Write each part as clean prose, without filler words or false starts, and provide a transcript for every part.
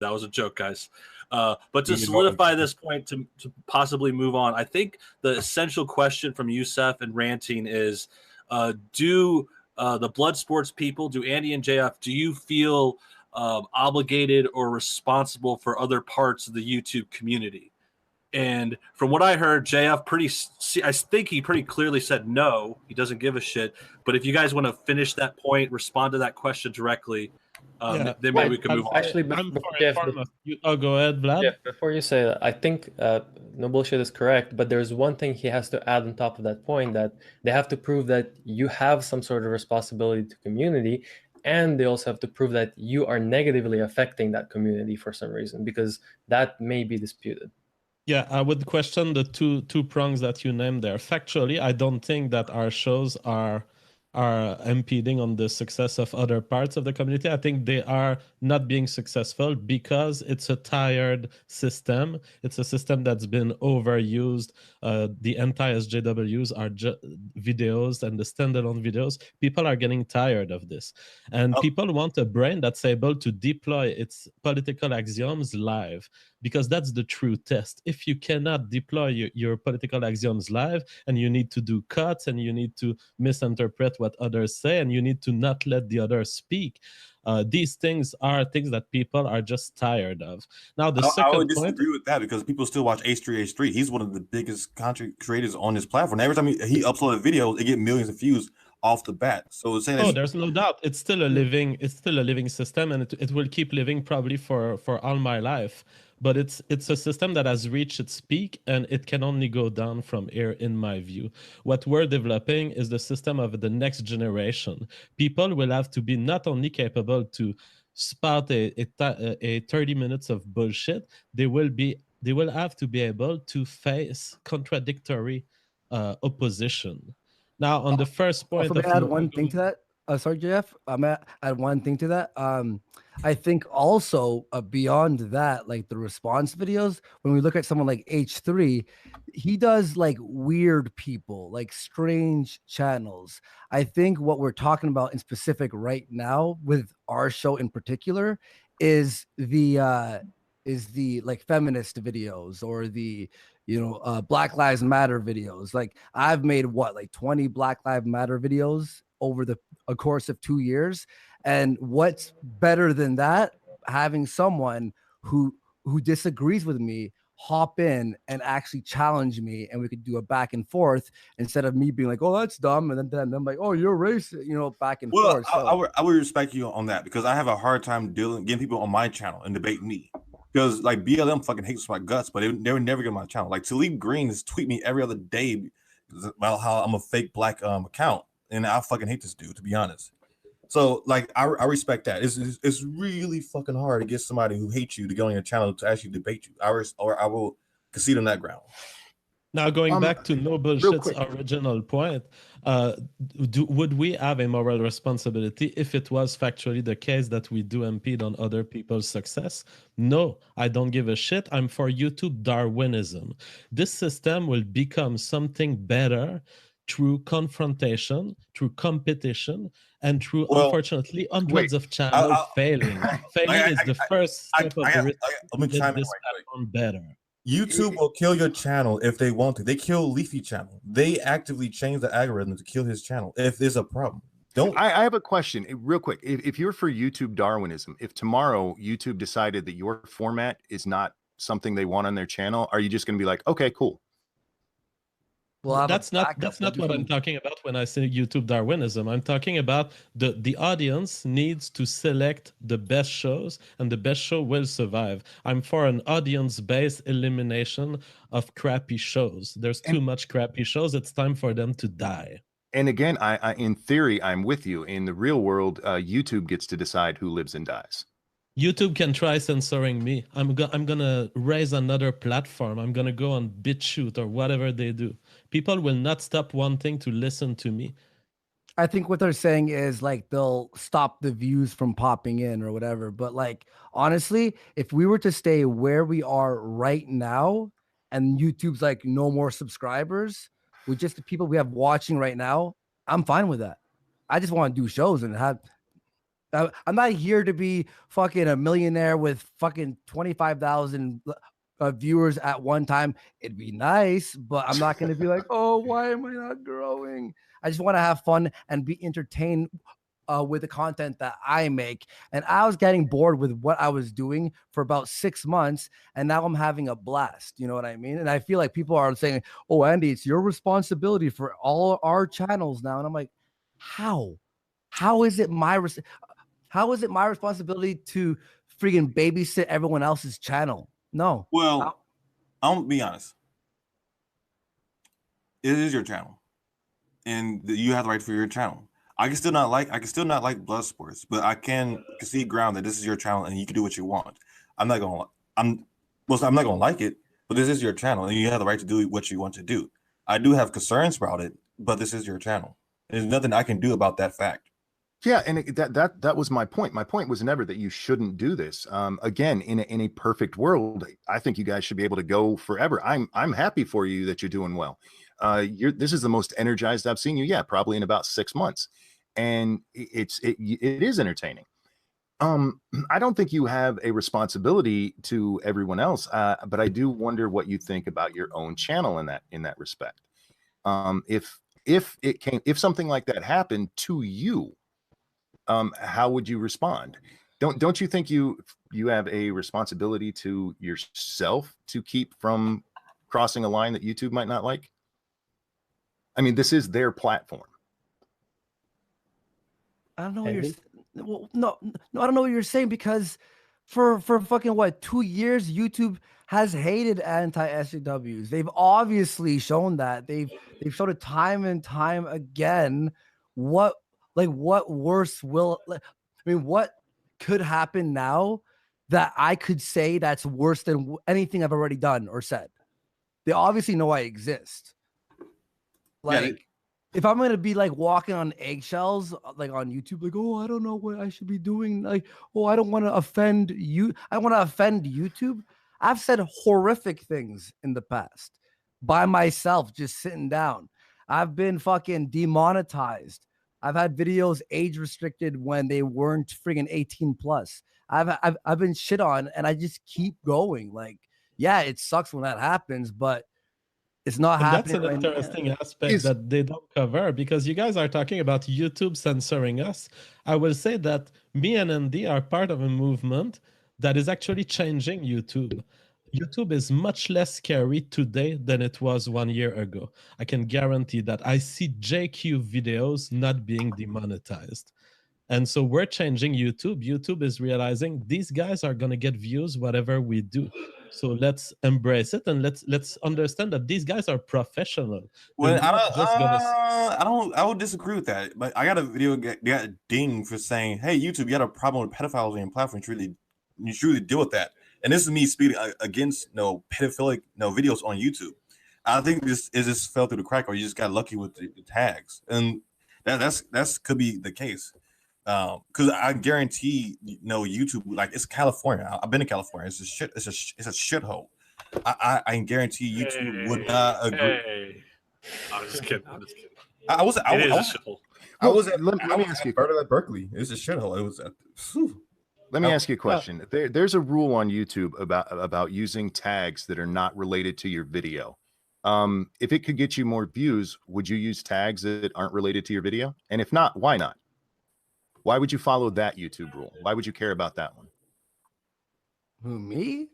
That was a joke, guys. But to solidify this point, to possibly move on, I think the essential question from Youssef and Ranting is, do the Bloodsports people, do Andy and JF, do you feel obligated or responsible for other parts of the YouTube community? And from what I heard, JF I think he pretty clearly said no, he doesn't give a shit. But if you guys want to finish that point, respond to that question directly, then maybe we can move on. Actually, go ahead, Vlad. Yeah, before you say that, I think no bullshit is correct, but there's one thing he has to add on top of that point, that they have to prove that you have some sort of responsibility to community, and they also have to prove that you are negatively affecting that community for some reason, because that may be disputed. Yeah, I would question the two prongs that you named there. Factually, I don't think that our shows are impeding on the success of other parts of the community. I think they are not being successful because it's a tired system. It's a system that's been overused. The anti-SJWs are videos and the standalone videos. People are getting tired of this. And people want a brain that's able to deploy its political axioms live, because that's the true test. If you cannot deploy your political axioms live, and you need to do cuts, and you need to misinterpret what others say, and you need to not let the others speak, these things are things that people are just tired of. Now, the second I would disagree with that, because people still watch H3H3. He's one of the biggest content creators on this platform. Every time he uploads videos, they get millions of views off the bat. So saying there's no doubt, it's still a living system, and it will keep living probably for all my life. But it's a system that has reached its peak, and it can only go down from here, in my view. What we're developing is the system of the next generation. People will have to be not only capable to spout a 30 minutes of bullshit, they will have to be able to face contradictory opposition. Now, on the first point, may I add one thing to that? Sorry, Jeff. I'm add one thing to that. I think also beyond that, like the response videos, when we look at someone like H3, he does like weird people, like strange channels. I think what we're talking about in specific right now with our show in particular is the like feminist videos, or the Black Lives Matter videos. Like I've made like 20 Black Lives Matter videos over a course of 2 years. And what's better than that? Having someone who disagrees with me hop in and actually challenge me, and we could do a back and forth, instead of me being like, oh, that's dumb, and then I'm like, oh, you're racist, back and forth. So I would respect you on that, because I have a hard time getting people on my channel and debate me. Because like BLM fucking hates my guts, but they would never get on my channel. Like Talib Green is tweet me every other day about how I'm a fake black account, and I fucking hate this dude, to be honest. So like I respect that. It's really fucking hard to get somebody who hates you to get on your channel to actually debate you. I will concede on that ground. Now, going back to No Bullshit's original point, would we have a moral responsibility if it was factually the case that we do impede on other people's success? No, I don't give a shit. I'm for YouTube Darwinism. This system will become something better through confrontation, through competition, and through, unfortunately, hundreds of channels failing. Failing is the first step of the risk. Let me chime in better. YouTube will kill your channel if they want to. They kill Leafy channel. They actively change the algorithm to kill his channel if there's a problem. I have a question real quick. If you're for YouTube Darwinism, if tomorrow YouTube decided that your format is not something they want on their channel, are you just going to be like, okay, cool? Well, that's not what I'm talking about when I say YouTube Darwinism. I'm talking about the audience needs to select the best shows, and the best show will survive. I'm for an audience-based elimination of crappy shows. There's too much crappy shows. It's time for them to die. And again, I in theory, I'm with you. In the real world, YouTube gets to decide who lives and dies. YouTube can try censoring me. I'm gonna raise another platform. I'm gonna go on BitChute or whatever they do. People will not stop wanting to listen to me. I think what they're saying is like they'll stop the views from popping in or whatever. But like honestly, if we were to stay where we are right now, and YouTube's like no more subscribers with just the people we have watching right now, I'm fine with that. I just want to do shows and have. I'm not here to be fucking a millionaire with fucking 25,000 viewers at one time. It'd be nice, but I'm not going to be like, oh, why am I not growing? I just want to have fun and be entertained with the content that I make. And I was getting bored with what I was doing for about 6 months, and now I'm having a blast. You know what I mean? And I feel like people are saying, oh, Andy, it's your responsibility for all our channels now. And I'm like, how? How is it my responsibility to freaking babysit everyone else's channel? No. Well, I'll be honest. It is your channel, and you have the right for your channel. I can still not like Bloodsports, but I can concede ground that this is your channel and you can do what you want. I'm not gonna like it, but this is your channel and you have the right to do what you want to do. I do have concerns about it, but this is your channel. There's nothing I can do about that fact. Yeah, and that was my point. My point was never that you shouldn't do this. Again, in a perfect world, I think you guys should be able to go forever. I'm happy for you that you're doing well. This is the most energized I've seen you. Yeah, probably in about 6 months, and it is entertaining. I don't think you have a responsibility to everyone else, but I do wonder what you think about your own channel in that respect. If something like that happened to you, how would you respond? Don't you think you have a responsibility to yourself to keep from crossing a line that YouTube might not like? I mean, this is their platform. I don't know what you're no, I don't know what you're saying, because for fucking what, 2 years YouTube has hated anti-SJWs. They've obviously shown that. They've shown it time and time again. What worse will, what could happen now that I could say that's worse than anything I've already done or said? They obviously know I exist. If I'm gonna be like walking on eggshells, like on YouTube, like, oh, I don't know what I should be doing, like, oh, I don't want to offend you. I want to offend YouTube. I've said horrific things in the past by myself, just sitting down. I've been fucking demonetized. I've had videos age restricted when they weren't friggin' 18 plus. I've been shit on, and I just keep going. Like, yeah, it sucks when that happens, but it's not happening. That's an interesting aspect that they don't cover, because you guys are talking about YouTube censoring us. I will say that me and Andy are part of a movement that is actually changing YouTube. YouTube is much less scary today than it was 1 year ago. I can guarantee that. I see JQ videos not being demonetized. And so we're changing YouTube. YouTube is realizing these guys are going to get views whatever we do. So let's embrace it, and let's understand that these guys are professional. Well, I would disagree with that. But I got a video got dinged for saying, "Hey, YouTube, you got a problem with pedophiles on your platform. You should really deal with that." And this is me speaking against pedophilic videos on YouTube. I think this just fell through the crack, or you just got lucky with the tags, and that's could be the case. Because I guarantee, YouTube, like, it's California. I've been to California. It's a shithole. I guarantee YouTube would not agree. Hey. I'm just kidding. I was Let me ask you a part of that Berkeley. It's a shithole. It was. Let me ask you a question. There's a rule on YouTube about using tags that are not related to your video. If it could get you more views, would you use tags that aren't related to your video? And if not, why not? Why would you follow that YouTube rule? Why would you care about that one? Who, me?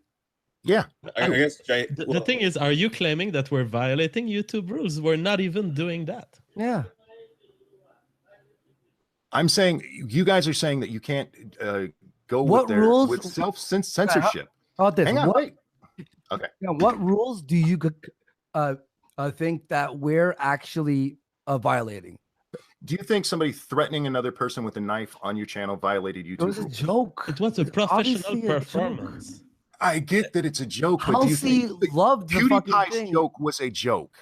Yeah. I guess, Jay, the thing is, are you claiming that we're violating YouTube rules? We're not even doing that. Yeah. I'm saying you guys are saying that you can't go what with rules with censorship. Hang on, wait. Okay. Now, what rules do you think that we're actually violating? Do you think somebody threatening another person with a knife on your channel violated YouTube? It was a joke. It was a professional performance. I get that it's a joke, but do you think loved the fucking thing. joke was a joke?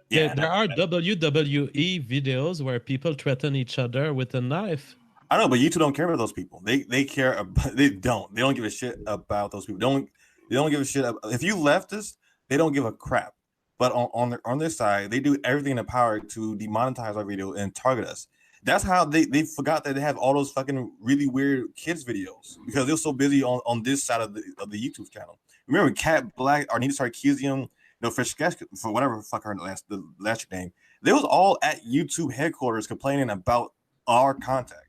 Yeah, there are WWE videos where people threaten each other with a knife. I know, but YouTube don't care about those people. They care about, they don't give a shit about those people. They don't give a shit about, if you leftist, they don't give a crap. But on their side, they do everything in their power to demonetize our video and target us. That's how they forgot that they have all those fucking really weird kids videos because they're so busy on this side of the YouTube channel. Remember Cat Black or Nita Sarkeesian, for whatever the fuck the last name. They was all at YouTube headquarters complaining about our content,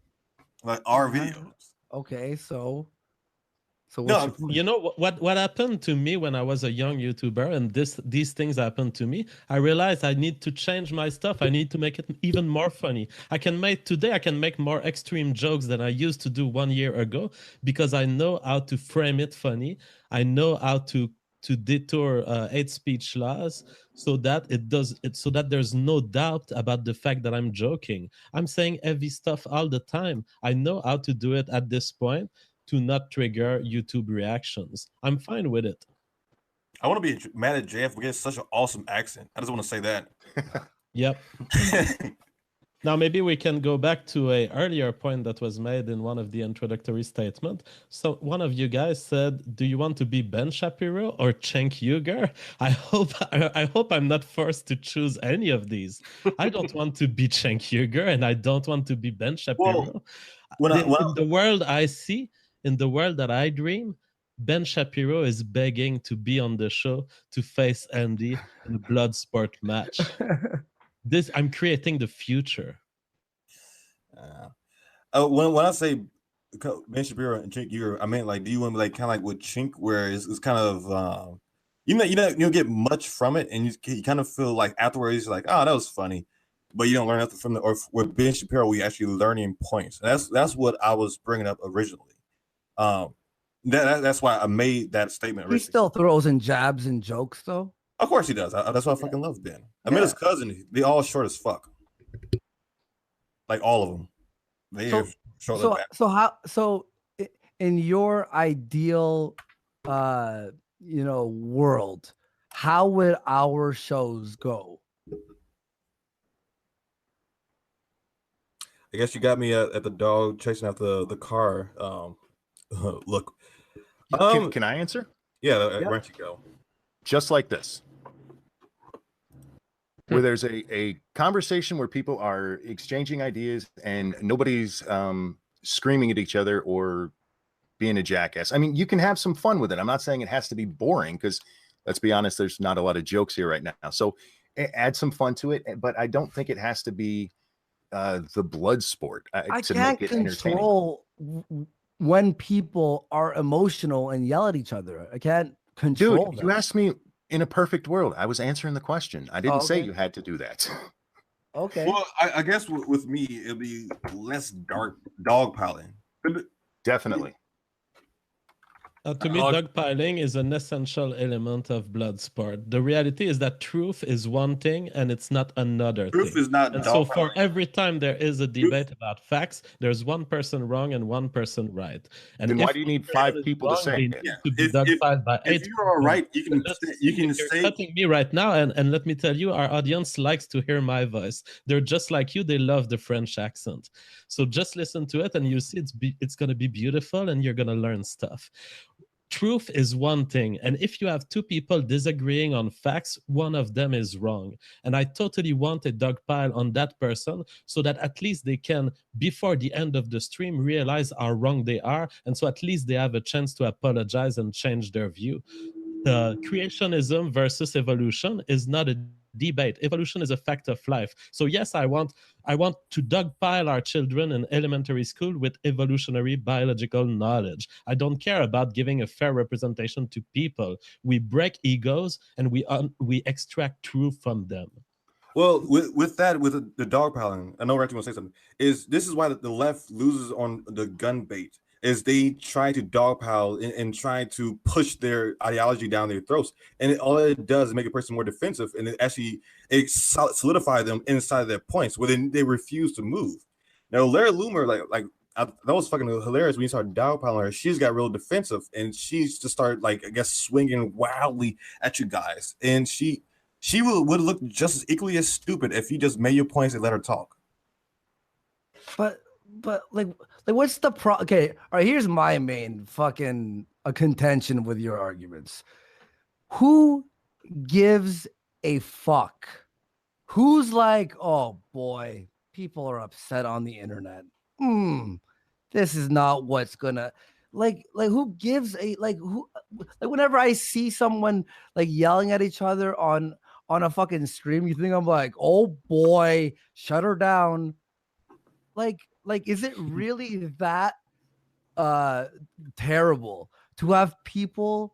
like our videos. Okay, so what's No, your point? You know what happened to me when I was a young YouTuber, and these things happened to me. I realized I need to change my stuff. I need to make it even more funny. I can make more extreme jokes than I used to do 1 year ago because I know how to frame it funny. I know how to detour hate speech laws so that so that there's no doubt about the fact that I'm joking. I'm saying heavy stuff all the time. I know how to do it at this point to not trigger YouTube reactions. I'm fine with it. I want to be mad at JF because such an awesome accent. I just want to say that. Yep. Now maybe we can go back to a earlier point that was made in one of the introductory statement. So one of you guys said, "Do you want to be Ben Shapiro or Cenk Uygur?" I hope I'm not forced to choose any of these. I don't want to be Cenk Uygur and I don't want to be Ben Shapiro. In the world I see, in the world that I dream, Ben Shapiro is begging to be on the show to face Andy in a Bloodsport match. I'm creating the future. When I say Ben Shapiro and Cenk Uygur, I mean like, do you want like kind of like with Chink, where it's kind of you don't get much from it, and you kind of feel like afterwards you're like, oh, that was funny, but you don't learn nothing from it. Or with Ben Shapiro, we actually learning points. And that's what I was bringing up originally. That's why I made that statement. He still throws in jabs and jokes, though. Of course he does. That's why I fucking love Ben. I met his cousin. They all short as fuck. Like all of them. They so in your ideal world, how would our shows go? I guess you got me at the dog chasing after the car. Look. Can I answer? Yeah, why don't you go? Just like this. Where there's a conversation where people are exchanging ideas and nobody's screaming at each other or being a jackass. I mean, you can have some fun with it. I'm not saying it has to be boring because, let's be honest, there's not a lot of jokes here right now. So add some fun to it, but I don't think it has to be the blood sport to can't make it control when people are emotional and yell at each other. I can't control Dude, them. You asked me in a perfect world. I was answering the question. I didn't say you had to do that. Okay. Well, I guess with me, it'll be less dogpiling. Definitely. To me, dogpiling is an essential element of Bloodsport. The reality is that truth is one thing and it's not another thing. Truth is not. And so for every time there is a debate about facts, there's one person wrong and one person right. And then why do you need 5 people to say it? To be dogpiled by 8 if you're all right, you can you're say. cutting me right now, and let me tell you, our audience likes to hear my voice. They're just like you. They love the French accent. So just listen to it and you see it's going to be beautiful and you're going to learn stuff. Truth is one thing, and if you have 2 people disagreeing on facts, one of them is wrong. And I totally want a dogpile on that person so that at least they can, before the end of the stream, realize how wrong they are, and so at least they have a chance to apologize and change their view. The creationism versus evolution is not a debate. Evolution is a fact of life. So yes, I want to dogpile our children in elementary school with evolutionary biological knowledge. I don't care about giving a fair representation to people. We break egos and we extract truth from them. Well, with the dogpiling, I know Ranty wants to say something. This is why the left loses on the gun bait. Is they try to dogpile and try to push their ideology down their throats, and all it does is make a person more defensive, and it solidifies them inside their points, where they refuse to move. Now, Lara Loomer, that was fucking hilarious when you started dogpiling her. She's got real defensive, and she's just started swinging wildly at you guys, and she would look just as equally as stupid if you just made your points and let her talk. But what's the okay, all right, here's my main fucking contention with your arguments. Who gives a fuck? Who's like, oh boy, people are upset on the internet. This is not what's gonna like who gives a like who like whenever I see someone like yelling at each other on a fucking stream, you think I'm like, oh boy, shut her down. Like is it really that terrible to have people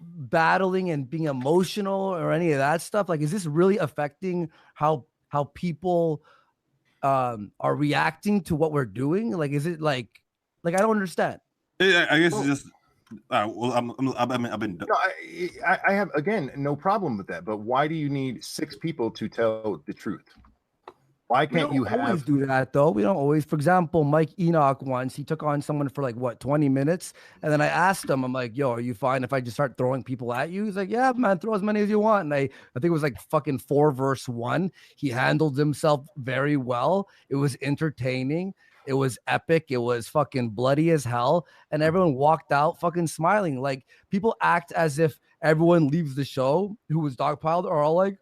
battling and being emotional or any of that stuff? Like, is this really affecting how people are reacting to what we're doing? Like, is it like I don't understand. I guess it's just well, I've been. No, I have again no problem with that. But why do you need 6 people to tell the truth? Why can't you always do that though? We don't always. For example, Mike Enoch once he took on someone for like what 20 minutes, and then I asked him, I'm like, "Yo, are you fine if I just start throwing people at you?" He's like, "Yeah, man, throw as many as you want." And I think it was like fucking 4-1. He handled himself very well. It was entertaining. It was epic. It was fucking bloody as hell, and everyone walked out fucking smiling. Like people act as if everyone leaves the show who was dogpiled are all like.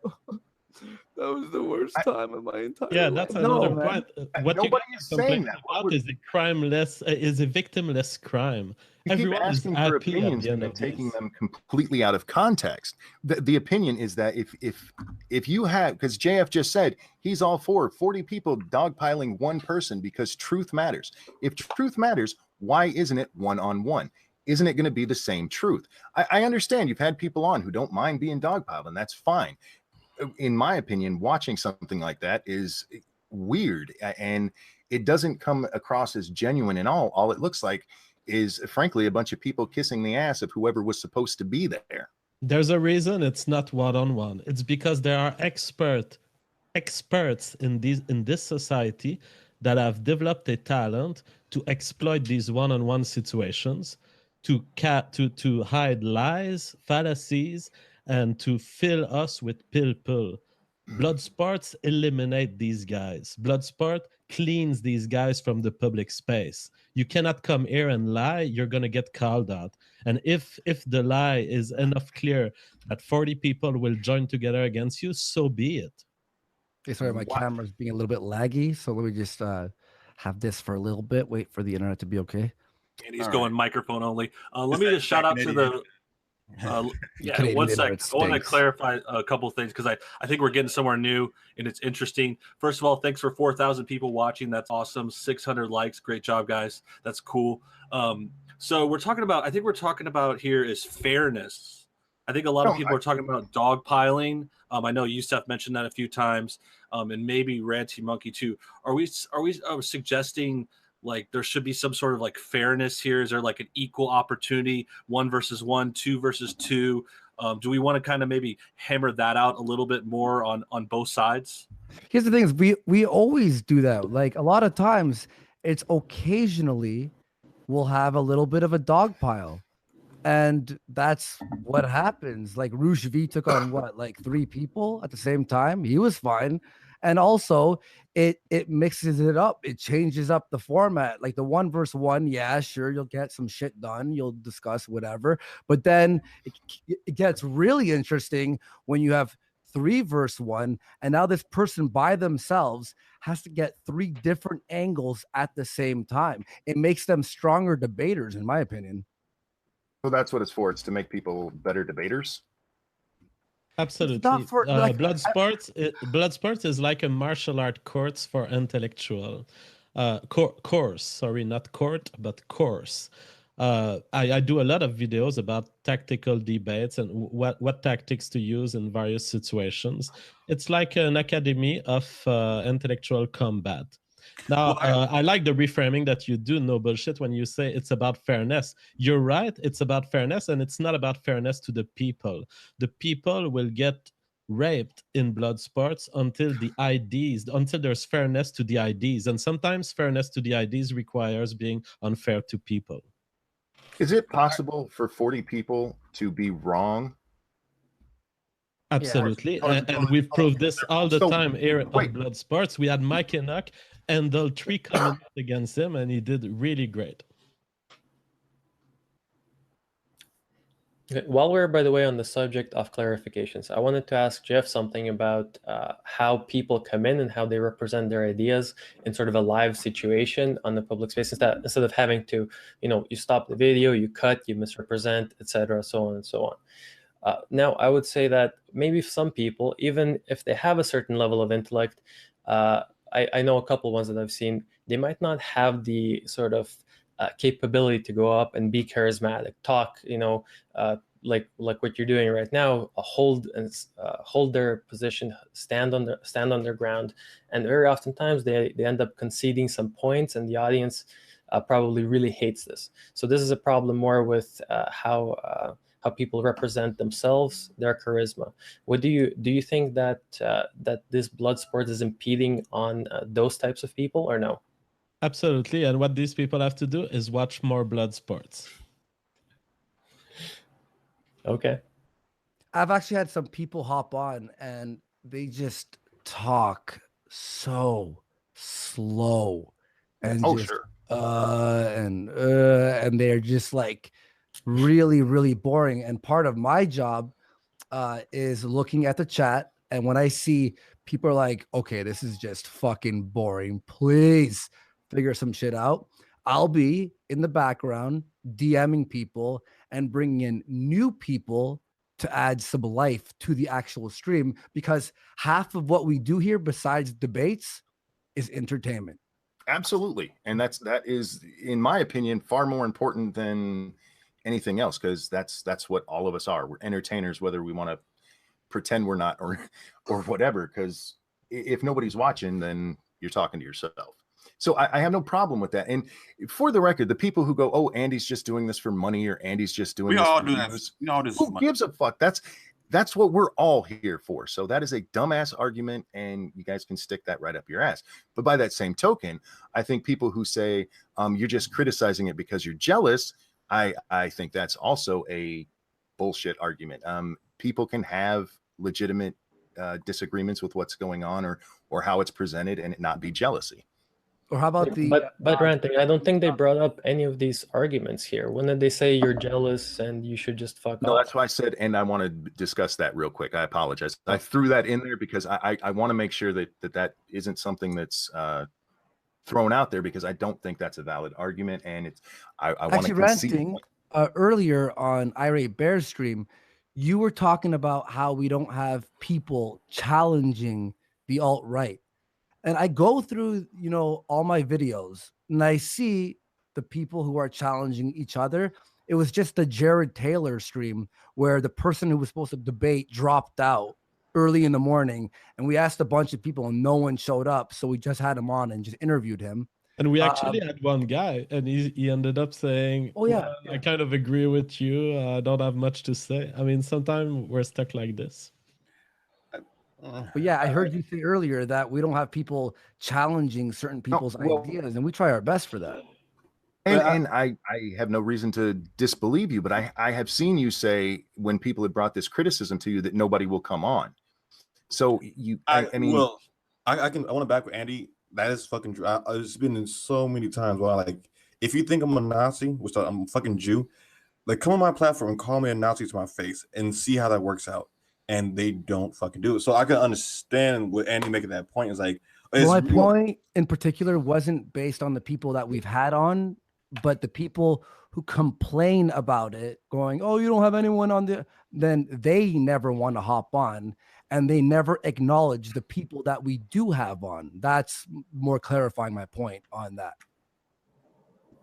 That was the worst time of my entire life. Yeah, that's another point. What nobody is saying that. Is a crimeless, is a victimless crime. You keep asking for opinions and then taking them completely out of context. The opinion is that if you have, because JF just said he's all for 40 people dogpiling one person because truth matters. If truth matters, why isn't it one-on-one? Isn't it going to be the same truth? I understand you've had people on who don't mind being dogpiled, and that's fine. In my opinion, watching something like that is weird, and it doesn't come across as genuine at all. All it looks like is, frankly, a bunch of people kissing the ass of whoever was supposed to be there. There's a reason it's not one-on-one. It's because there are experts in this society that have developed a talent to exploit these one-on-one situations, to hide lies, fallacies, and to fill us with pill. Bloodsports eliminate these guys. Bloodsport cleans these guys from the public space. You cannot come here and lie. You're going to get called out. And if the lie is enough clear that 40 people will join together against you, so be it. Okay, sorry, my camera's being a little bit laggy, so let me just have this for a little bit. Wait for the internet to be okay. And he's going microphone only. Let me just shout out to the... yeah, 1 sec. I want to clarify a couple of things because I think we're getting somewhere new and it's interesting. First of all, thanks for 4,000 people watching. That's awesome. 600 likes. Great job, guys. That's cool. So we're talking about, I think we're talking about here is fairness. I think a lot of people are talking about dogpiling. I know Youssef mentioned that a few times, and maybe Ranty Monkey too. Are we suggesting like there should be some sort of like fairness here? Is there like an equal opportunity, 1 versus 1, 2 versus 2? Do we want to kind of maybe hammer that out a little bit more on both sides? Here's the thing is we always do that. Like a lot of times it's occasionally we'll have a little bit of a dog pile. And that's what happens. Like Rouge V took on what, like 3 people at the same time. He was fine. And also it mixes it up. It changes up the format. Like the 1 versus 1, yeah, sure, you'll get some shit done. You'll discuss whatever. But then it gets really interesting when you have 3 versus 1, and now this person by themselves has to get 3 different angles at the same time. It makes them stronger debaters, in my opinion. So that's what it's for. It's to make people better debaters. Absolutely. Bloodsports is like a martial art course for intellectual. Course, sorry, not court, but course. I do a lot of videos about tactical debates and what tactics to use in various situations. It's like an academy of intellectual combat. Now, I like the reframing that you do, no bullshit, when you say it's about fairness. You're right, it's about fairness, and it's not about fairness to the people. The people will get raped in Bloodsports until there's fairness to the IDs. And sometimes fairness to the IDs requires being unfair to people. Is it possible for 40 people to be wrong? Absolutely. Yeah. And we've proved this all the time here on Bloodsports. We had Mike Enoch handle 3 comments against him, and he did really great. Okay, while we're, by the way, on the subject of clarifications, I wanted to ask Jeff something about how people come in and how they represent their ideas in sort of a live situation on the public space, instead of having to, you stop the video, you cut, you misrepresent, etc., so on and so on. Now, I would say that maybe some people, even if they have a certain level of intellect, I know a couple ones that I've seen, they might not have the sort of capability to go up and be charismatic, talk, like what you're doing right now, hold their position, stand on their ground, and very oftentimes they end up conceding some points, and the audience probably really hates this. So this is a problem more with how people represent themselves, their charisma. What do you think that this Bloodsport is impeding on those types of people, or no? Absolutely. And what these people have to do is watch more Bloodsports. Okay. I've actually had some people hop on and they just talk so slow and and they're just like really, really boring. And part of my job is looking at the chat. And when I see people are like, okay, this is just fucking boring, please figure some shit out, I'll be in the background DMing people and bringing in new people to add some life to the actual stream, because half of what we do here besides debates is entertainment. Absolutely. And that is, in my opinion, far more important than anything else, because that's what all of us are. We're entertainers, whether we want to pretend we're not or whatever, because if nobody's watching, then you're talking to yourself. So I have no problem with that. And for the record, the people who go, oh, Andy's just doing this for money, or Andy's just doing this. We all do that. Who gives a fuck? That's what we're all here for. So that is a dumbass argument, and you guys can stick that right up your ass. But by that same token, I think people who say you're just criticizing it because you're jealous, I think that's also a bullshit argument. People can have legitimate disagreements with what's going on or how it's presented, and it not be jealousy. Or how about but ranting? I don't think they brought up any of these arguments here. When did they say you're jealous and you should just fuck off? No, that's why I said, and I want to discuss that real quick. I apologize. I threw that in there because I want to make sure that isn't something that's thrown out there, because I don't think that's a valid argument, and I want to ranting. Earlier on Irate Bear's stream, you were talking about how we don't have people challenging the alt-right. And I go through, all my videos, and I see the people who are challenging each other. It was just the Jared Taylor stream where the person who was supposed to debate dropped out early in the morning, and we asked a bunch of people and no one showed up. So we just had him on and just interviewed him. And we actually had one guy, and he ended up saying, oh, yeah, I kind of agree with you. I don't have much to say. I mean, sometimes we're stuck like this. But yeah, I heard you say earlier that we don't have people challenging certain people's ideas, and we try our best for that. And I have no reason to disbelieve you, but I have seen you say, when people have brought this criticism to you, that nobody will come on. So I mean, well, I want to back with Andy. That is fucking true. It's been in so many times where if you think I'm a Nazi, which I'm a fucking Jew, come on my platform and call me a Nazi to my face and see how that works out. And they don't fucking do it. So I can understand what Andy making that point is like. My point in particular wasn't based on the people that we've had on, but the people who complain about it, going, oh, you don't have anyone on then they never want to hop on, and they never acknowledge the people that we do have on. That's more clarifying my point on that.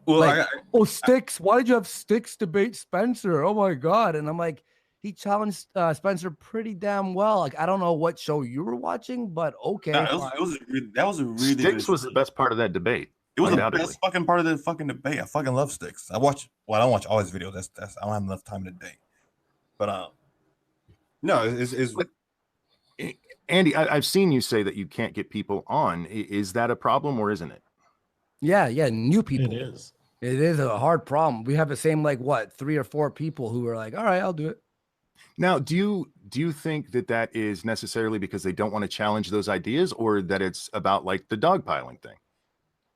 Well, Sticks, why did you have Sticks debate Spencer? Oh my God. And I'm like, he challenged Spencer pretty damn well. I don't know what show you were watching, but okay. That was a really Sticks was the best part of that debate. It was the best fucking part of the fucking debate. I fucking love Sticks. I don't watch all his videos. That's I don't have enough time in the day. But no, it's Andy, I've seen you say that you can't get people on. Is that a problem, or isn't it? Yeah, new people. It is. It is a hard problem. We have the same 3 or 4 people who are like, all right, I'll do it. Now, do you think that is necessarily because they don't want to challenge those ideas, or that it's about the dogpiling thing?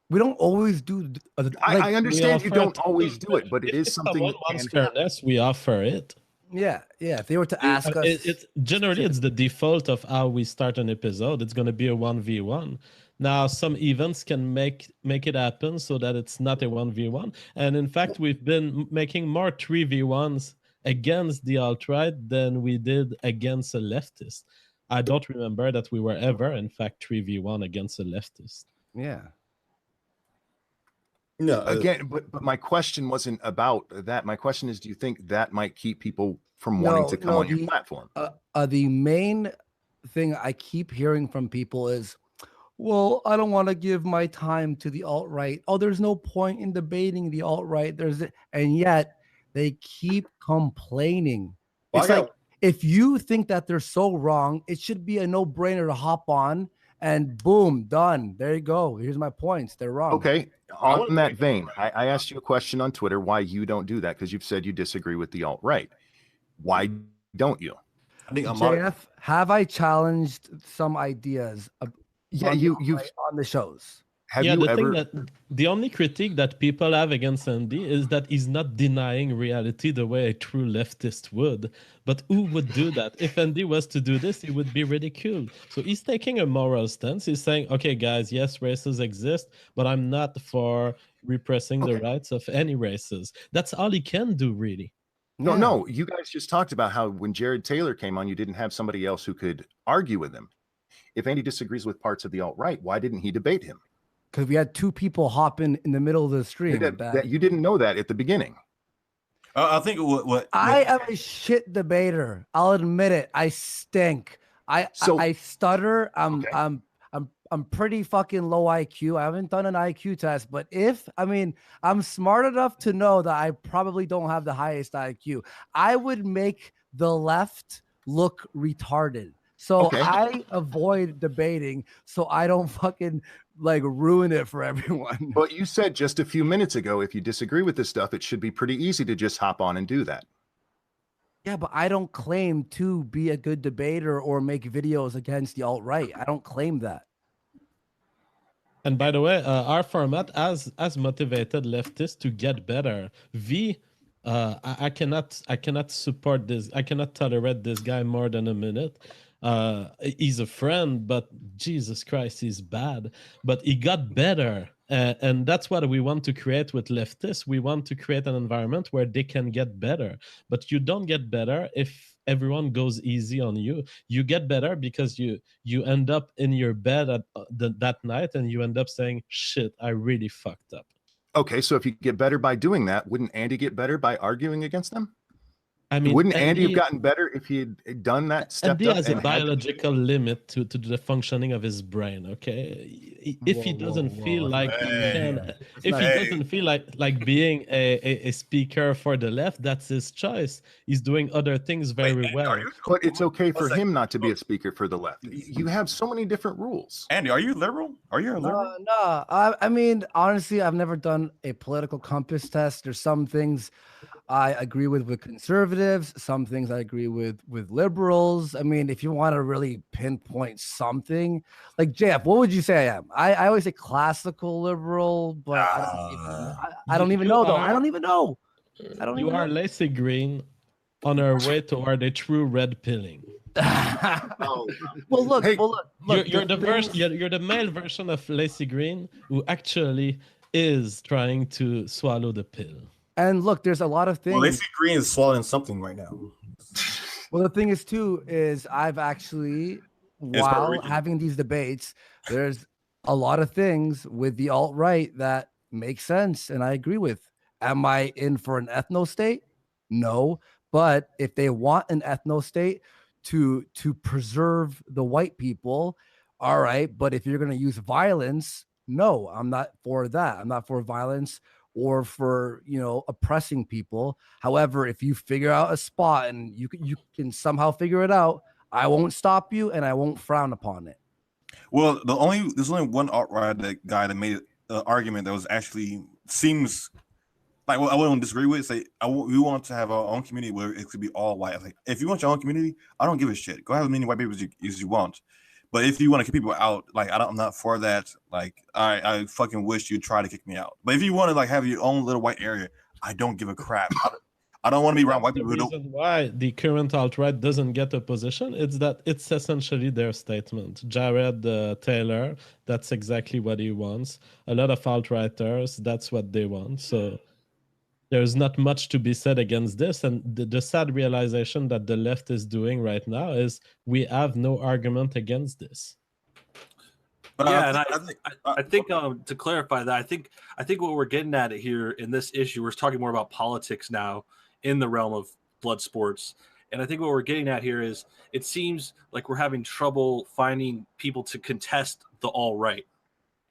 We don't always do. I understand you don't always do it, but it is something. If someone wants fairness, we offer it. Yeah. If they were to ask us, it's generally it's the default of how we start an episode. It's going to be a 1v1. Now, some events can make it happen so that it's not a 1v1. And in fact, we've been making more 3v1s against the alt-right than we did against a leftist. I don't remember that we were ever, in fact, 3v1 against a leftist. Yeah. No, Again, but my question wasn't about that. My question is, do you think that might keep people from wanting to come on your platform? The main thing I keep hearing from people is, well, I don't want to give my time to the alt-right. Oh, there's no point in debating the alt-right. And yet they keep complaining. It's like, if you think that they're so wrong, it should be a no-brainer to hop on and boom, done. There you go. Here's my points. They're wrong. Okay. On that vein, I asked you a question on Twitter why you don't do that, because you've said you disagree with the alt-right. Why don't you? I think JF, have I challenged some ideas? You've on the shows. Have you ever? The only critique that people have against Andy is that he's not denying reality the way a true leftist would. But who would do that? If Andy was to do this, he would be ridiculed. So he's taking a moral stance. He's saying, okay, guys, yes, races exist, but I'm not for repressing the rights of any races. That's all he can do, really. No, you guys just talked about how when Jared Taylor came on, you didn't have somebody else who could argue with him. If Andy disagrees with parts of the alt-right, why didn't he debate him? Because we had two people hop in the middle of the stream. That you didn't know that at the beginning. I think I am a shit debater. I'll admit it. I stink. I stutter. I'm pretty fucking low IQ. I haven't done an IQ test, but I'm smart enough to know that I probably don't have the highest IQ. I would make the left look retarded. So I avoid debating so I don't fucking ruin it for everyone. But you said just a few minutes ago, if you disagree with this stuff, it should be pretty easy to just hop on and do that. Yeah, but I don't claim to be a good debater or make videos against the alt-right. I don't claim that. And by the way, our format has motivated leftists to get better. I cannot support this. I cannot tolerate this guy more than a minute. He's a friend, but Jesus Christ, he's bad. But he got better. And that's what we want to create with leftists. We want to create an environment where they can get better. But you don't get better if everyone goes easy on you. You get better because you end up in your bed at that night and you end up saying, shit, I really fucked up. Okay, so if you get better by doing that, wouldn't Andy get better by arguing against them? I mean, wouldn't Andy have gotten better if he had done that step? Andy has a biological limit to the functioning of his brain. Okay, if he doesn't feel like he can, if he doesn't feel like being a speaker for the left, that's his choice. He's doing other things very well. But it's okay for him not to be a speaker for the left. You have so many different rules. Andy, are you liberal? Are you a liberal? No. I mean, honestly, I've never done a political compass test. There's some things I agree with conservatives, some things I agree with liberals. I mean, if you want to really pinpoint something, like JF, what would you say I am? I always say classical liberal, but I don't even know though. I don't even know. You are Lacy Green on our way toward a true red pilling. Well, look. You're the male version of Lacy Green who actually is trying to swallow the pill. And look, there's a lot of things. Well, Lacy Green is swallowing something right now. Well, the thing is, too, is I've actually, while having these debates, there's a lot of things with the alt-right that make sense and I agree with. Am I in for an ethno-state? No. But if they want an ethno-state to preserve the white people, all right. But if you're going to use violence, no, I'm not for that. I'm not for violence or for, oppressing people. However, if you figure out a spot and you can somehow figure it out, I won't stop you and I won't frown upon it. Well, there's only one alt-right guy that made an argument that was actually seems like, well, I wouldn't disagree with. Say, we want to have our own community where it could be all white. Like, if you want your own community, I don't give a shit. Go have as many white people as you want. But if you want to kick people out, like I'm not for that. Like I fucking wish you'd try to kick me out. But if you want to have your own little white area, I don't give a crap. I don't want to be around white people The who don't. reason why the current alt-right doesn't get a position is that it's essentially their statement. Jared Taylor, that's exactly what he wants. A lot of alt-righters, that's what they want. So there's not much to be said against this. And the sad realization that the left is doing right now is we have no argument against this. But Yeah, I think to clarify that, I think what we're getting at here in this issue, we're talking more about politics now in the realm of blood sports. And I think what we're getting at here is it seems like we're having trouble finding people to contest the all right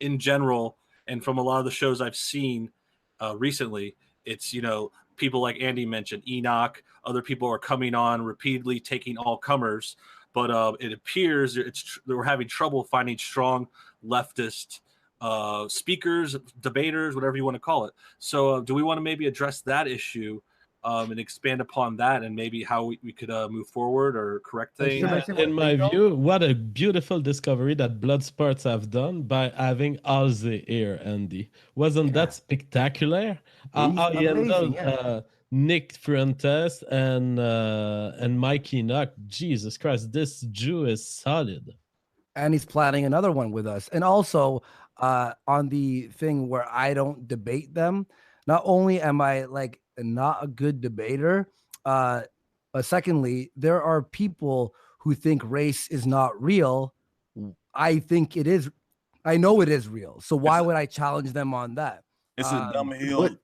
in general. And from a lot of the shows I've seen recently, it's, people like Andy mentioned, Enoch, other people are coming on repeatedly taking all comers. But it appears we're having trouble finding strong leftist speakers, debaters, whatever you want to call it. So do we want to maybe address that issue and expand upon that and maybe how we could move forward or correct things? In my view, what a beautiful discovery that Bloodsports have done by having Alze here, Andy. Wasn't that spectacular? How he handled Nick Fuentes and Mike Enoch. Jesus Christ, this Jew is solid. And he's planning another one with us. And also on the thing where I don't debate them, not only am I like not a good debater, but secondly, there are people who think race is not real. I think it is. I know it is real. So why would I challenge them on that? It's a dumb hill.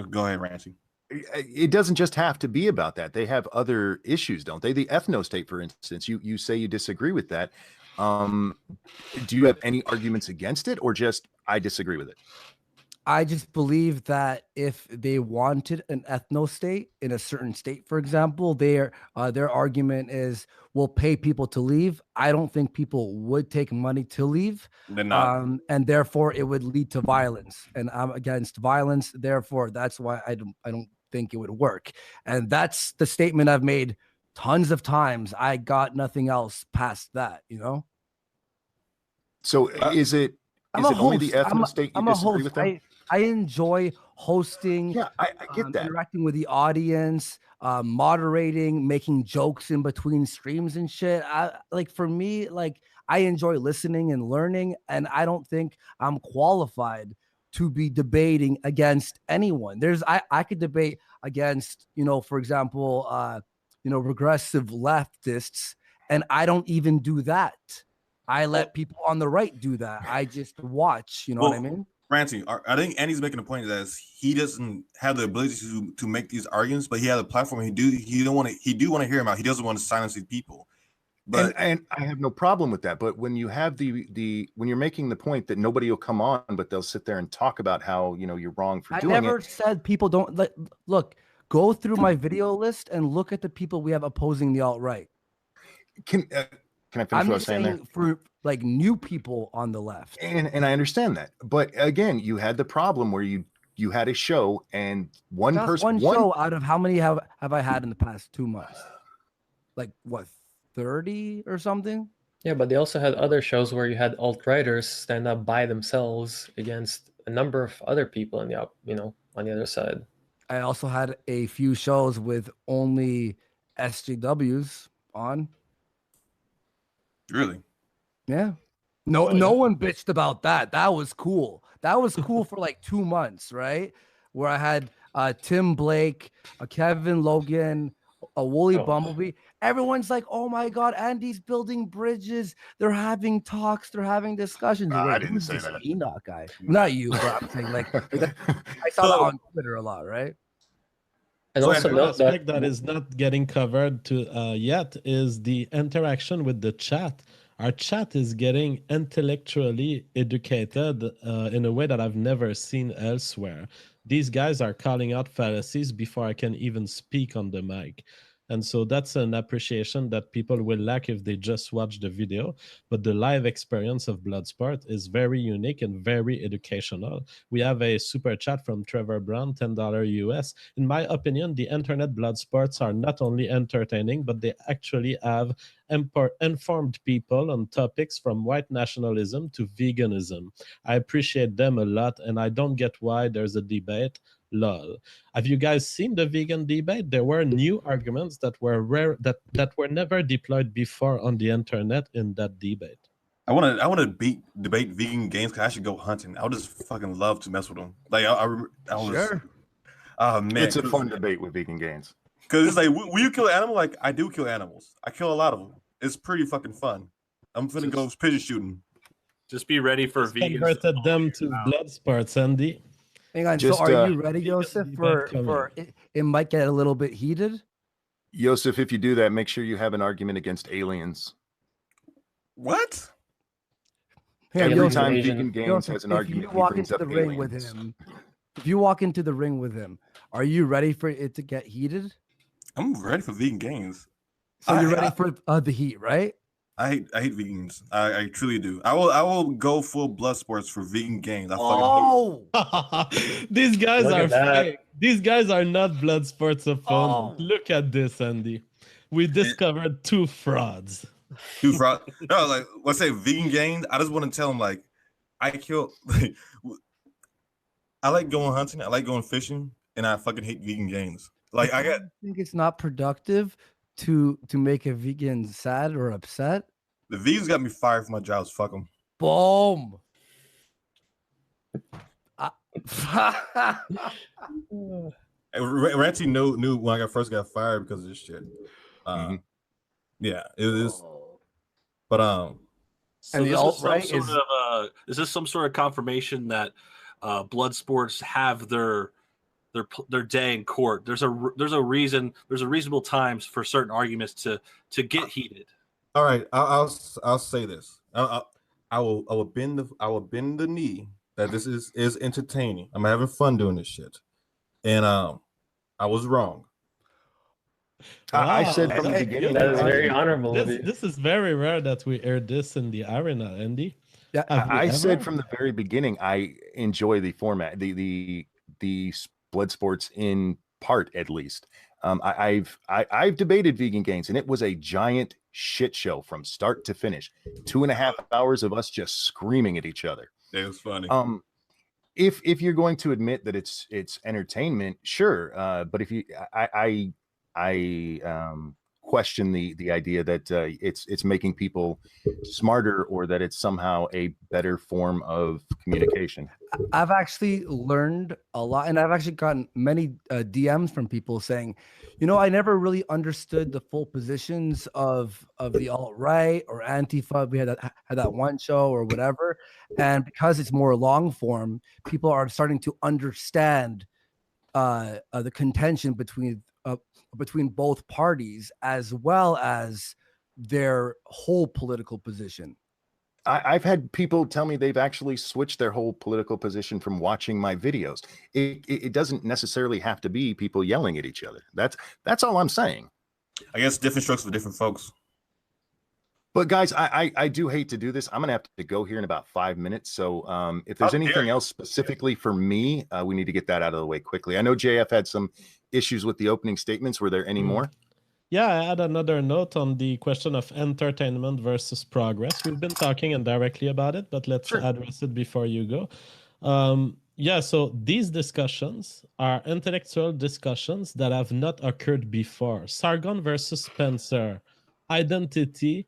Go ahead, Rancy. It doesn't just have to be about that. They have other issues, don't they? The ethno state, for instance, you say you disagree with that. Do you have any arguments against it, or just I disagree with it? I just believe that if they wanted an ethno state in a certain state, for example, their argument is we'll pay people to leave. I don't think people would take money to leave, and therefore it would lead to violence. And I'm against violence. Therefore, that's why I don't think it would work. And that's the statement I've made tons of times. I got nothing else past that, So is it only the ethno state you disagree with them? I enjoy hosting. Yeah, I get that. Interacting with the audience, moderating, making jokes in between streams and shit. For me, I enjoy listening and learning, and I don't think I'm qualified to be debating against anyone. I could debate against, for example, regressive leftists, and I don't even do that. I let people on the right do that. I just watch, what I mean? Rancy, I think Andy's making a point that he doesn't have the ability to make these arguments, but he has a platform. He do want to hear him out. He doesn't want to silence these people. But and I have no problem with that. But when you have when you're making the point that nobody will come on, but they'll sit there and talk about how you're wrong for doing it. I never said people don't look. Go through my video list and look at the people we have opposing the alt-right. Can I finish what I was saying there? For new people on the left. And I understand that. But again, you had the problem where you had a show and one show out of how many have I had in the past 2 months? 30 or something? Yeah, but they also had other shows where you had alt-righters stand up by themselves against a number of other people on the other side. I also had a few shows with only SJWs on. Really? Yeah. No one bitched about that. That was cool. That was cool for 2 months, right? Where I had Tim Blake, Kevin Logan, a Wooly Bumblebee. Everyone's like, oh my God, Andy's building bridges. They're having talks. They're having discussions. I didn't say that. Enoch guy. Not you, but I'm saying I saw that on Twitter a lot, right? And also note that is not getting covered yet is the interaction with the chat. Our chat is getting intellectually educated in a way that I've never seen elsewhere. These guys are calling out fallacies before I can even speak on the mic. And so that's an appreciation that people will lack if they just watch the video. But the live experience of Bloodsport is very unique and very educational. We have a super chat from Trevor Brown, $10 US. In my opinion, the internet Bloodsports are not only entertaining, but they actually have informed people on topics from white nationalism to veganism. I appreciate them a lot, and I don't get why there's a debate Lol. Have you guys seen the vegan debate? There were new arguments that were rare, that were never deployed before on the internet in that debate. I want to debate vegan games because I should go hunting. I would just fucking love to mess with them. Like I was, Sure. oh man, It's a fun debate with vegan gains. because it's like, will you kill an animal? Like I do kill animals. I kill a lot of them. It's pretty fucking fun. I'm finna go pigeon shooting. Just be ready for vegans. Converted them to Bloodsports, Andy. Hang on. Just, so are you ready, vegan Joseph? debate For it might get a little bit heated. Joseph, if you do that, make sure you have an argument against aliens. What? Hey, Every Aliens time invasion. vegan games Joseph, has an if argument, you he walk brings into up the ring with aliens. him, if you walk into the ring with him, are you ready for it to get heated? I'm ready for vegan games. So you're ready for the heat, right? I hate vegans. I truly do. I will go full blood sports for vegan games. I fucking Oh, These guys Look are at that. fake. These guys are not Bloodsports opponents. Oh. Look at this, Andy. We discovered two frauds. do fraud. No, like let's say vegan games. I just want to tell them like I kill. Like, I like going hunting. I like going fishing, and I fucking hate vegan games. Like I got think it's not productive to make a vegan sad or upset. the vegans got me fired from my jobs. Fuck them. Boom. Ranty knew when I first got fired because of this shit. Yeah, it is. But So And the this is some alt-right sort is- of is this some sort of confirmation that Bloodsports have their day in court? There's a reason. There's a reasonable times for certain arguments to get heated. all right, I'll say this. I will bend the knee that this is entertaining. I'm having fun doing this shit, and I was wrong. I said Wow. from the beginning. That is very honorable of you. This is very rare that we air this in the arena, Andy. Yeah, Have we I said ever? from the very beginning, I enjoy the format, the Bloodsports in part at least. I've debated vegan gains, and it was a giant shit show from start to finish. 2.5 hours of us just screaming at each other. It was funny. If you're going to admit that it's entertainment, sure. But if you, I question the idea that it's making people smarter, or that it's somehow a better form of communication. I've actually learned a lot, and I've actually gotten many DMs from people saying, I never really understood the full positions of the alt-right or Antifa. We had that one show or whatever, and because it's more long form, people are starting to understand the contention between both parties, as well as their whole political position. I've had people tell me they've actually switched their whole political position from watching my videos. It doesn't necessarily have to be people yelling at each other. That's all I'm saying. I guess different strokes for different folks. But guys, I do hate to do this. I'm gonna have to go here in about 5 minutes. So if there's anything else specifically for me, we need to get that out of the way quickly. I know JF had some issues with the opening statements. Were there any more? Yeah, I had another note on the question of entertainment versus progress. We've been talking indirectly about it, but let's address it before you go. Yeah, so these discussions are intellectual discussions that have not occurred before. Sargon versus Spencer, identity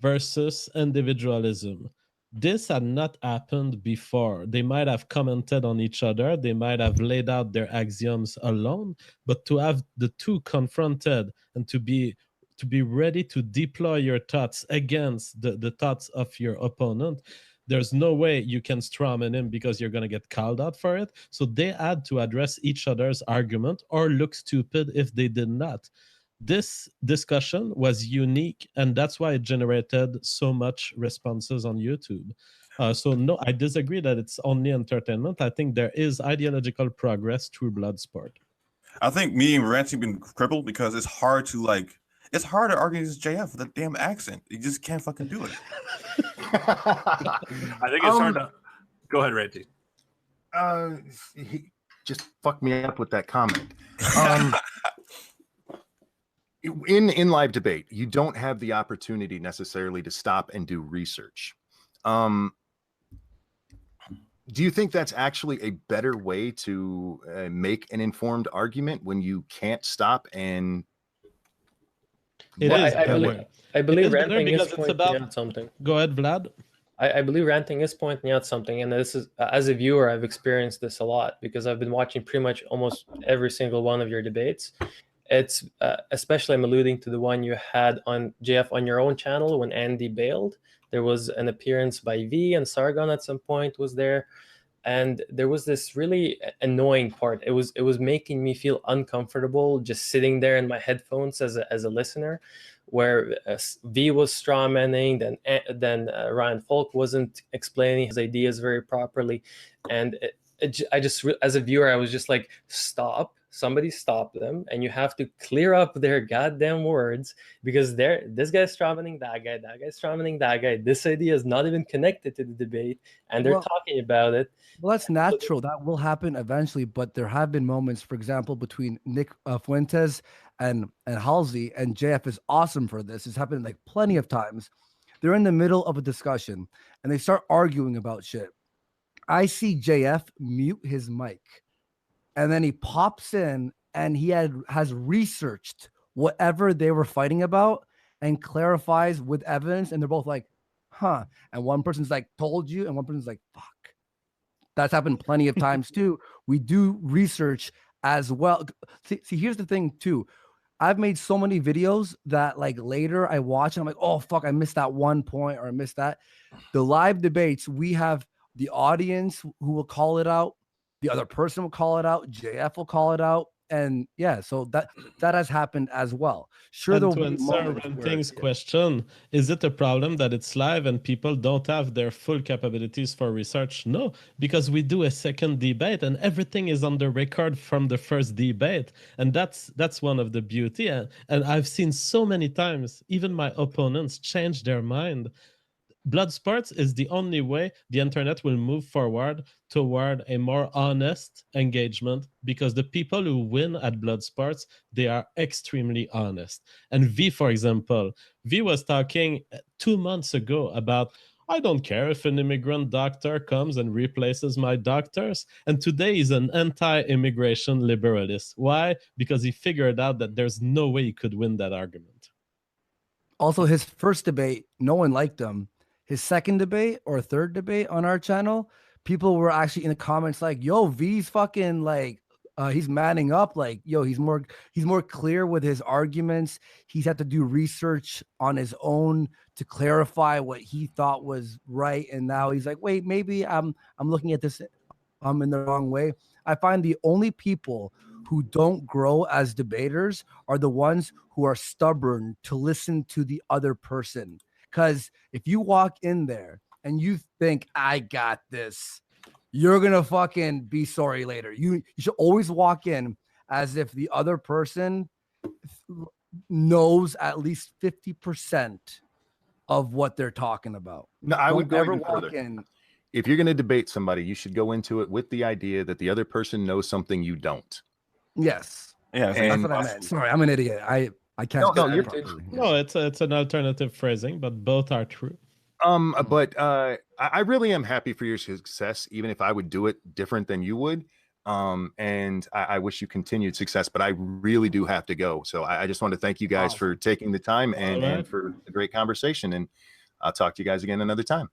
versus individualism. This had not happened before. They might have commented on each other. They might have laid out their axioms alone, but to have the two confronted and to be ready to deploy your thoughts against the thoughts of your opponent, there's no way you can strawman him because you're going to get called out for it. So they had to address each other's argument or look stupid if they did not. This discussion was unique, and that's why it generated so much responses on YouTube. So no, I disagree that it's only entertainment. I think there is ideological progress through Bloodsport. I think me and Ranty been crippled because it's hard to argue against JF with that damn accent. You just can't fucking do it. I think it's hard to go ahead, Ranty. He just fucked me up with that comment. In live debate, you don't have the opportunity necessarily to stop and do research. Do you think that's actually a better way to make an informed argument when you can't stop and? It Well, is I better. believe, I believe better ranting is because it's pointing about- out something. Go ahead, Vlad. I believe ranting is pointing out something, and this is as a viewer, I've experienced this a lot because I've been watching pretty much almost every single one of your debates. It's especially I'm alluding to the one you had on JF on your own channel when Andy bailed. There was an appearance by V, and Sargon at some point was there, and there was this really annoying part. It was making me feel uncomfortable just sitting there in my headphones as a listener, where V was strawmanning, then Ryan Folk wasn't explaining his ideas very properly, and I just as a viewer I was just like, stop. Somebody stop them, and you have to clear up their goddamn words because this guy's strawmanning that guy's strawmanning that guy. This idea is not even connected to the debate, and they're talking about it. Well, that's natural. That will happen eventually, but there have been moments, for example, between Nick Fuentes and Halsey, and JF is awesome for this. It's happened like plenty of times. They're in the middle of a discussion and they start arguing about shit. I see JF mute his mic, and then he pops in and he has researched whatever they were fighting about and clarifies with evidence. And they're both like, huh. And one person's like, told you. And one person's like, fuck. That's happened plenty of times too. We do research as well. See, here's the thing too. I've made so many videos that like later I watch and I'm like, oh, fuck, I missed that one point or I missed that. The live debates, we have the audience who will call it out. The other person will call it out. JF will call it out. And yeah, so that has happened as well. Sure, And there'll to be answer moments Ranting's where, question, is it a problem that it's live and people don't have their full capabilities for research? No, because we do a second debate and everything is on the record from the first debate, and that's one of the beauty. And I've seen so many times, even my opponents change their mind. Bloodsports is the only way the internet will move forward toward a more honest engagement, because the people who win at Bloodsports, they are extremely honest. And V, for example, V was talking 2 months ago about, I don't care if an immigrant doctor comes and replaces my doctors. And today he's an anti-immigration liberalist. Why? Because he figured out that there's no way he could win that argument. also his first debate, no one liked him. His second debate or third debate on our channel, people were actually in the comments like, yo, V's fucking like, he's manning up. Like, yo, he's more clear with his arguments. He's had to do research on his own to clarify what he thought was right. And now he's like, wait, maybe I'm looking at this in the wrong way. I find the only people who don't grow as debaters are the ones who are stubborn to listen to the other person. Because if you walk in there and you think, I got this, you're going to fucking be sorry later. You should always walk in as if the other person knows at least 50% of what they're talking about. No, I would go ever even walk further. in. If you're going to debate somebody, you should go into it with the idea that the other person knows something you don't. Yes. Yeah, That's and what I meant. Sorry, I'm an idiot. I can't. No, you're properly. No, it's an alternative phrasing, but both are true. But I really am happy for your success, even if I would do it different than you would. And I wish you continued success, but I really do have to go. So I just want to thank you guys for taking the time and for a great conversation. And I'll talk to you guys again another time.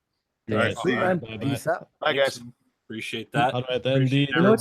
Right. See you, man. Bye-bye. Peace out. Bye, guys. Appreciate that. All right, Appreciate Andy. You know,